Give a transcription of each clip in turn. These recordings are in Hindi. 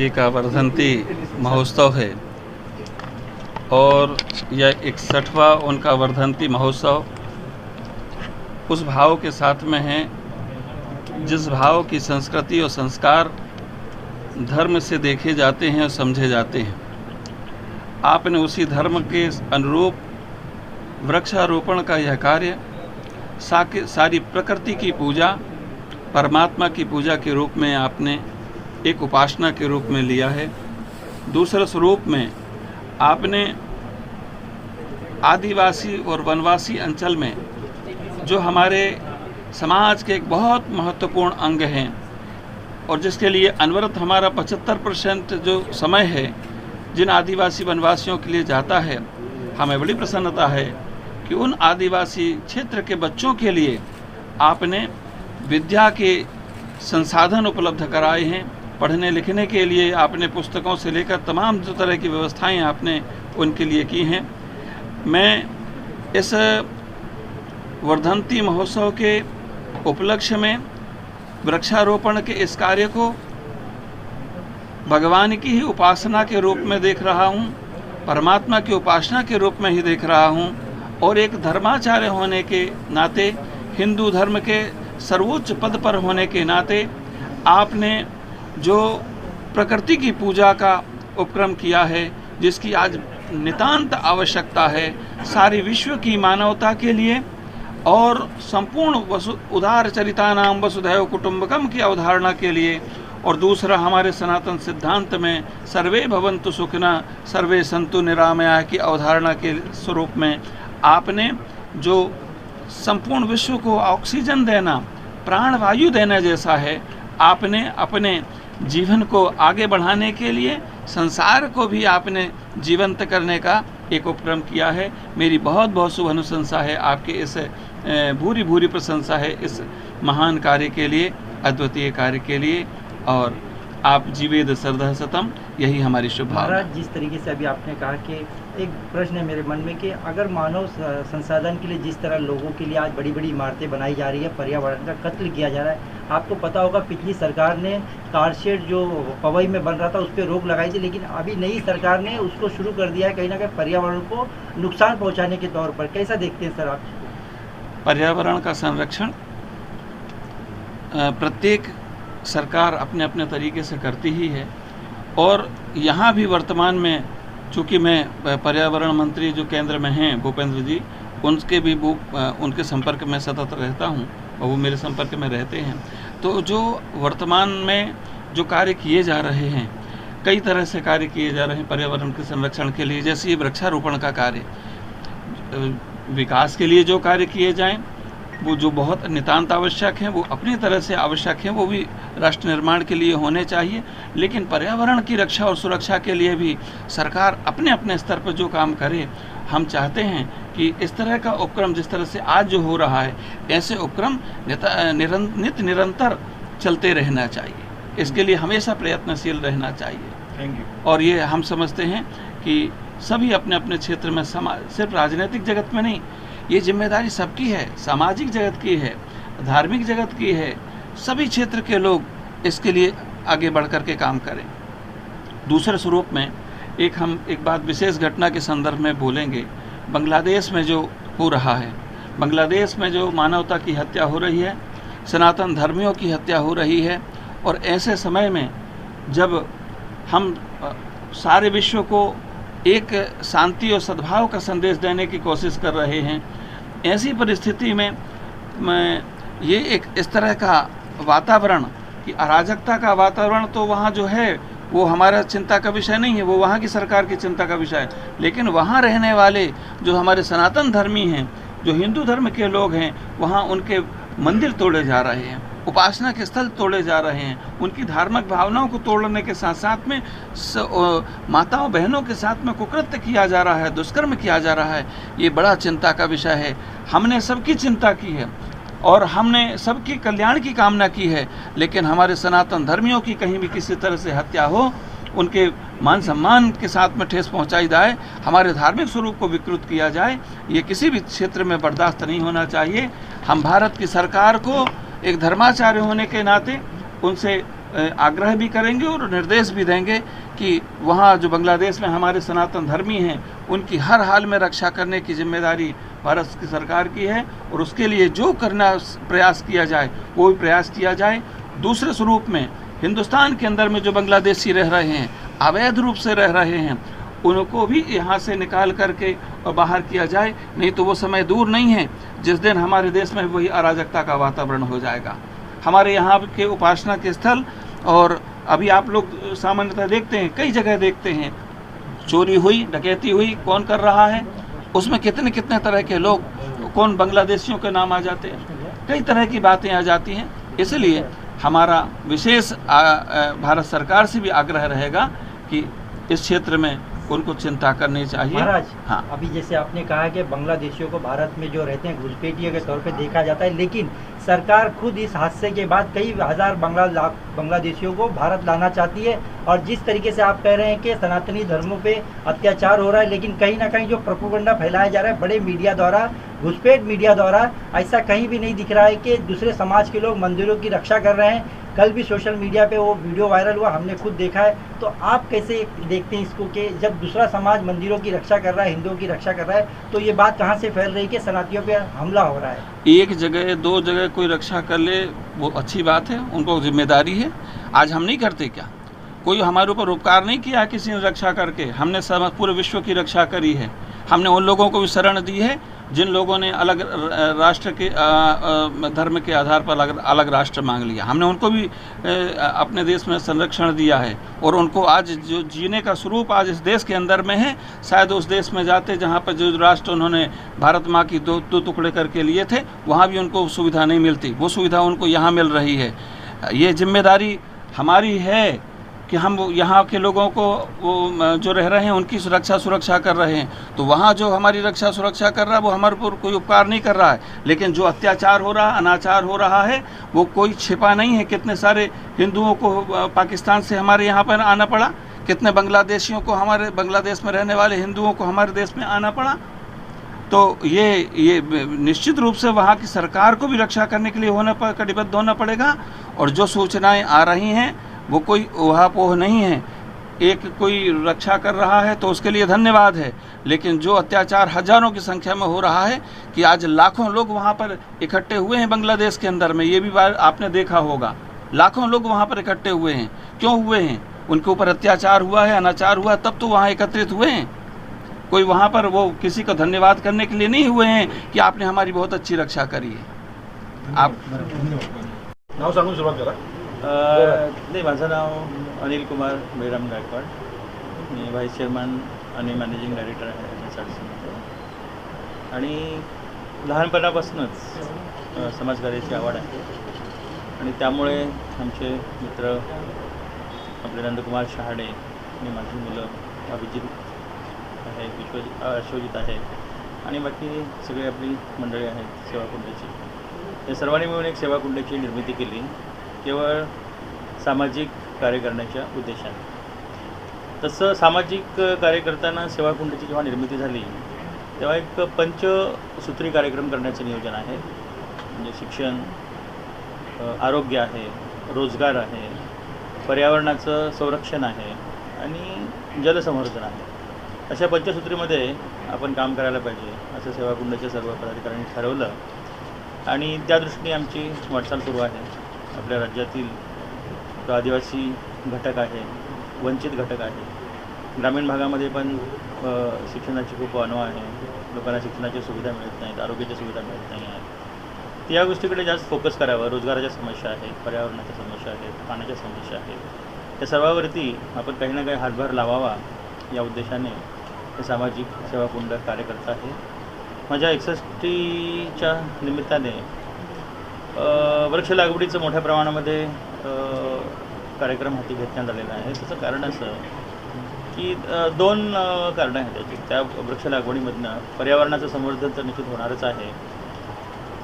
जी का वर्धंती महोत्सव है और यह 61वां उनका वर्धंती महोत्सव उस भाव के साथ में है जिस भाव की संस्कृति और संस्कार धर्म से देखे जाते हैं और समझे जाते हैं। आपने उसी धर्म के अनुरूप वृक्षारोपण का यह कार्य सारी प्रकृति की पूजा, परमात्मा की पूजा के रूप में आपने एक उपासना के रूप में लिया है। दूसरे स्वरूप में आपने आदिवासी और वनवासी अंचल में जो हमारे समाज के एक बहुत महत्वपूर्ण अंग हैं और जिसके लिए अनवरत हमारा 75% जो समय है जिन आदिवासी वनवासियों के लिए जाता है, हमें बड़ी प्रसन्नता है कि उन आदिवासी क्षेत्र के बच्चों के लिए आपने विद्या के संसाधन उपलब्ध कराए हैं। पढ़ने लिखने के लिए आपने पुस्तकों से लेकर तमाम जो तरह की व्यवस्थाएं आपने उनके लिए की हैं। मैं इस वर्धंती महोत्सव के उपलक्ष्य में वृक्षारोपण के इस कार्य को भगवान की ही उपासना के रूप में देख रहा हूँ, परमात्मा की उपासना के रूप में ही देख रहा हूँ और एक धर्माचार्य होने के नाते, हिंदू धर्म के सर्वोच्च पद पर होने के नाते आपने जो प्रकृति की पूजा का उपक्रम किया है, जिसकी आज नितांत आवश्यकता है सारी विश्व की मानवता के लिए और संपूर्ण उदार चरितानाम वसुधैव कुटुंबकम की अवधारणा के लिए, और दूसरा हमारे सनातन सिद्धांत में सर्वे भवन्तु सुखिनः सर्वे सन्तु निरामयाः की अवधारणा के स्वरूप में आपने जो संपूर्ण विश्व को ऑक्सीजन देना, प्राणवायु देना जैसा है, आपने अपने जीवन को आगे बढ़ाने के लिए संसार को भी आपने जीवंत करने का एक उपक्रम किया है। मेरी बहुत बहुत शुभ अनुशंसा है, आपके इस भूरी भूरी प्रशंसा है इस महान कार्य के लिए, अद्वितीय कार्य के लिए, और आप जीवेद श्रद्धा सतम, यही हमारी शुभकामना। महाराज, जिस तरीके से अभी आपने कहा कि एक प्रश्न है मेरे मन में कि अगर मानव संसाधन के लिए जिस तरह लोगों के लिए आज बड़ी बड़ी इमारतें बनाई जा रही है, पर्यावरण का कत्ल किया जा रहा है, आपको पता होगा पिछली सरकार ने कारशेड जो पवई में बन रहा था उस पर रोक लगाई थी, लेकिन अभी नई सरकार ने उसको शुरू कर दिया है कहीं ना कहीं पर्यावरण को नुकसान पहुँचाने के तौर पर। कैसा देखते हैं सर आप? पर्यावरण का संरक्षण प्रत्येक सरकार अपने अपने तरीके से करती ही है और यहाँ भी वर्तमान में चूँकि मैं पर्यावरण मंत्री जो केंद्र में हैं भूपेंद्र जी, उनके संपर्क में सतत रहता हूँ और वो मेरे संपर्क में रहते हैं। तो जो वर्तमान में जो कार्य किए जा रहे हैं, कई तरह से कार्य किए जा रहे हैं पर्यावरण के संरक्षण के लिए, जैसे ये वृक्षारोपण का कार्य, विकास के लिए जो कार्य किए जाएं वो जो बहुत नितांत आवश्यक हैं, वो अपनी तरह से आवश्यक हैं, वो भी राष्ट्र निर्माण के लिए होने चाहिए, लेकिन पर्यावरण की रक्षा और सुरक्षा के लिए भी सरकार अपने अपने स्तर पर जो काम करे। हम चाहते हैं कि इस तरह का उपक्रम जिस तरह से आज जो हो रहा है, ऐसे उपक्रम नित्य निरंतर चलते रहना चाहिए। इसके लिए हमेशा प्रयत्नशील रहना चाहिए। Thank you. और ये हम समझते हैं कि सभी अपने अपने क्षेत्र में, सिर्फ राजनीतिक जगत में नहीं, ये जिम्मेदारी सबकी है, सामाजिक जगत की है, धार्मिक जगत की है, सभी क्षेत्र के लोग इसके लिए आगे बढ़ कर के काम करें। दूसरे स्वरूप में हम एक बात विशेष घटना के संदर्भ में बोलेंगे। बांग्लादेश में जो हो रहा है, बांग्लादेश में जो मानवता की हत्या हो रही है, सनातन धर्मियों की हत्या हो रही है, और ऐसे समय में जब हम सारे विश्व को एक शांति और सद्भाव का संदेश देने की कोशिश कर रहे हैं, ऐसी परिस्थिति में ये एक इस तरह का वातावरण कि अराजकता का वातावरण तो वहाँ जो है वो हमारा चिंता का विषय नहीं है, वो वहाँ की सरकार की चिंता का विषय है, लेकिन वहाँ रहने वाले जो हमारे सनातन धर्मी हैं, जो हिंदू धर्म के लोग हैं, वहाँ उनके मंदिर तोड़े जा रहे हैं, उपासना के स्थल तोड़े जा रहे हैं, उनकी धार्मिक भावनाओं को तोड़ने के साथ साथ में माताओं बहनों के साथ में कुकृत्य किया जा रहा है, दुष्कर्म किया जा रहा है। ये बड़ा चिंता का विषय है। हमने सबकी चिंता की है और हमने सबकी कल्याण की कामना की है, लेकिन हमारे सनातन धर्मियों की कहीं भी किसी तरह से हत्या हो, उनके मान सम्मान के साथ में ठेस पहुंचाई जाए, हमारे धार्मिक स्वरूप को विकृत किया जाए, ये किसी भी क्षेत्र में बर्दाश्त नहीं होना चाहिए। हम भारत की सरकार को एक धर्माचार्य होने के नाते उनसे आग्रह भी करेंगे और निर्देश भी देंगे कि वहाँ जो बांग्लादेश में हमारे सनातन धर्मी हैं उनकी हर हाल में रक्षा करने की जिम्मेदारी भारत की सरकार की है और उसके लिए जो करना प्रयास किया जाए वो भी प्रयास किया जाए। दूसरे स्वरूप में हिंदुस्तान के अंदर में जो बांग्लादेशी रह रहे हैं, अवैध रूप से रह रहे हैं, उनको भी यहाँ से निकाल करके और बाहर किया जाए। नहीं तो वो समय दूर नहीं है जिस दिन हमारे देश में वही अराजकता का वातावरण हो जाएगा। हमारे यहाँ के उपासना के स्थल, और अभी आप लोग सामान्यतः देखते हैं, कई जगह देखते हैं, चोरी हुई, डकैती हुई, कौन कर रहा है, उसमें कितने कितने तरह के लोग, कौन बांग्लादेशियों के नाम आ जाते हैं, कई तरह की बातें आ जाती हैं। इसलिए हमारा विशेष भारत सरकार से भी आग्रह रहेगा कि इस क्षेत्र में उनको चिंता करनी चाहिए। महाराज, हाँ, अभी जैसे आपने कहा कि बांग्लादेशियों को भारत में जो रहते हैं घुसपैठियों के तौर पे देखा जाता है, लेकिन सरकार खुद इस हादसे के बाद कई हजार बांग्लादेशियों को भारत लाना चाहती है। और जिस तरीके से आप कह रहे हैं कि सनातनी धर्मों पे अत्याचार हो रहा है, लेकिन कहीं ना कहीं जो प्रोपेगेंडा फैलाया जा रहा है बड़े मीडिया द्वारा, घुसपैठ मीडिया द्वारा, ऐसा कहीं भी नहीं दिख रहा है कि दूसरे समाज के लोग मंदिरों की रक्षा कर रहे हैं। कल भी सोशल मीडिया पे वो वीडियो वायरल हुआ, हमने खुद देखा है। तो आप कैसे देखते हैं इसको कि जब दूसरा समाज मंदिरों की रक्षा कर रहा है, हिंदुओं की रक्षा कर रहा है, तो ये बात कहाँ से फैल रही है कि सनातनियों पे हमला हो रहा है? एक जगह दो जगह कोई रक्षा कर ले वो अच्छी बात है, उनको जिम्मेदारी है। आज हम नहीं करते क्या? कोई हमारे ऊपर उपकार नहीं किया किसी ने रक्षा करके, हमने सब पूरे विश्व की रक्षा करी है। हमने उन लोगों को भी शरण दी है जिन लोगों ने अलग राष्ट्र के धर्म के आधार पर अलग राष्ट्र मांग लिया। हमने उनको भी अपने देश में संरक्षण दिया है और उनको आज जो जीने का स्वरूप आज इस देश के अंदर में है, शायद उस देश में जाते जहाँ पर जो राष्ट्र उन्होंने भारत माँ की दो टुकड़े करके लिए थे, वहाँ भी उनको सुविधा नहीं मिलती, वो सुविधा उनको यहाँ मिल रही है। ये जिम्मेदारी हमारी है कि हम यहाँ के लोगों को वो जो रह रहे हैं उनकी सुरक्षा कर रहे हैं। तो वहाँ जो हमारी रक्षा सुरक्षा कर रहा है वो हमारे ऊपर कोई उपकार नहीं कर रहा है, लेकिन जो अत्याचार हो रहा है, अनाचार हो रहा है, वो कोई छिपा नहीं है। कितने सारे हिंदुओं को पाकिस्तान से हमारे यहाँ पर आना पड़ा, कितने बांग्लादेशियों को, हमारे बांग्लादेश में रहने वाले हिंदुओं को हमारे देश में आना पड़ा। तो ये निश्चित रूप से वहाँ की सरकार को भी रक्षा करने के लिए कटिबद्ध होना पड़ेगा। और जो सूचनाएँ आ रही हैं वो कोई ऊहापोह नहीं है। एक कोई रक्षा कर रहा है तो उसके लिए धन्यवाद है, लेकिन जो अत्याचार हजारों की संख्या में हो रहा है कि आज लाखों लोग वहाँ पर इकट्ठे हुए हैं बांग्लादेश के अंदर में, ये भी बात आपने देखा होगा, लाखों लोग वहाँ पर इकट्ठे हुए हैं। क्यों हुए हैं? उनके ऊपर अत्याचार हुआ है, अनाचार हुआ, तब तो वहाँ एकत्रित हुए हैं। कोई वहाँ पर वो किसी को धन्यवाद करने के लिए नहीं हुए हैं कि आपने हमारी बहुत अच्छी रक्षा करी है। आप नाव सांगून सुरुवात करा। नाही, माझं नाव अनिल कुमार मेहराम गायकवाड, मी व्हाईस चेअरमन आणि मॅनेजिंग डायरेक्टर आहे SRC आणि लहानपणापासूनच समाजकार्याची आवड आहे आणि त्यामुळे आमचे मित्र आपले नंदकुमार शहाडे आणि माझी मुलं अभिजित आहे, अश्वजित आहे आणि बाकी सगळी आपली मंडळी आहेत सेवाकुंडाची, या सर्वांनी मिळून एक सेवाकुंडाची निर्मिती केली केवळ सामाजिक कार्य करण्याच्या उद्देशाने। तसं सामाजिक कार्य करताना सेवाकुंडाची जेव्हा निर्मिती झाली तेव्हा एक पंचसूत्री कार्यक्रम करण्याचं नियोजन आहे, म्हणजे शिक्षण, आरोग्य आहे, रोजगार आहे, पर्यावरणाचं संरक्षण आहे आणि जलसंवर्धन आहे। अशा पंचसूत्रीमध्ये आपण काम करायला पाहिजे असं सेवाकुंडाच्या सर्व पदाधिकाऱ्यांनी ठरवलं आणि त्या दृष्टीने आमची वाटचाल सुरू आहे। आपल्या राज्यातील जो आदिवासी घटक आहे, वंचित घटक आहे, ग्रामीण भागामध्ये पण शिक्षणाची खूप अनवा आहे, लोकांना शिक्षणाची सुविधा मिळत नाहीत, आरोग्याची सुविधा मिळत नाही आहे। तर या गोष्टीकडे जास्त फोकस करावं। रोजगाराच्या समस्या आहेत, पर्यावरणाच्या समस्या आहेत, पाण्याच्या समस्या आहेत, त्या सर्वावरती आपण काही ना काही हातभार लावावा या उद्देशाने हे सामाजिक सेवाकुंड कार्य करत आहे। माझ्या 61च्या निमित्ताने वृक्ष लागवडीचं मोठ्या प्रमाणामध्ये कार्यक्रम हाती घेतण्यात आलेला आहे। त्याचं कारण असं की दोन कारणं आहेत त्याची। त्या वृक्ष लागवडीमधनं पर्यावरणाचं संवर्धन तर निश्चित होणारच आहे,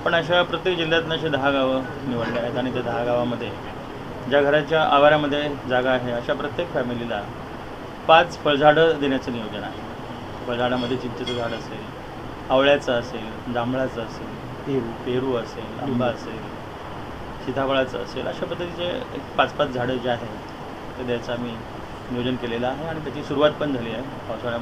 पण अशा प्रत्येक जिल्ह्यातनं असे 10 गावं निवडले आहेत आणि त्या 10 गावामध्ये ज्या घराच्या आवारामध्ये जागा आहे अशा प्रत्येक फॅमिलीला 5 फळझाडं देण्याचं नियोजन आहे। फळझाडामध्ये चिंचेचं झाड असेल, आवळ्याचं असेल, जांभळाचं असेल, पेरू असेल, आंबा असेल, सीताफळाचं असेल, अशा पद्धतीचे एक 5-5 झाडं जे आहेत ते द्यायचं आम्ही नियोजन केलेलं आहे आणि त्याची सुरुवात पण झाली आहे पावसाळ्यामध्ये.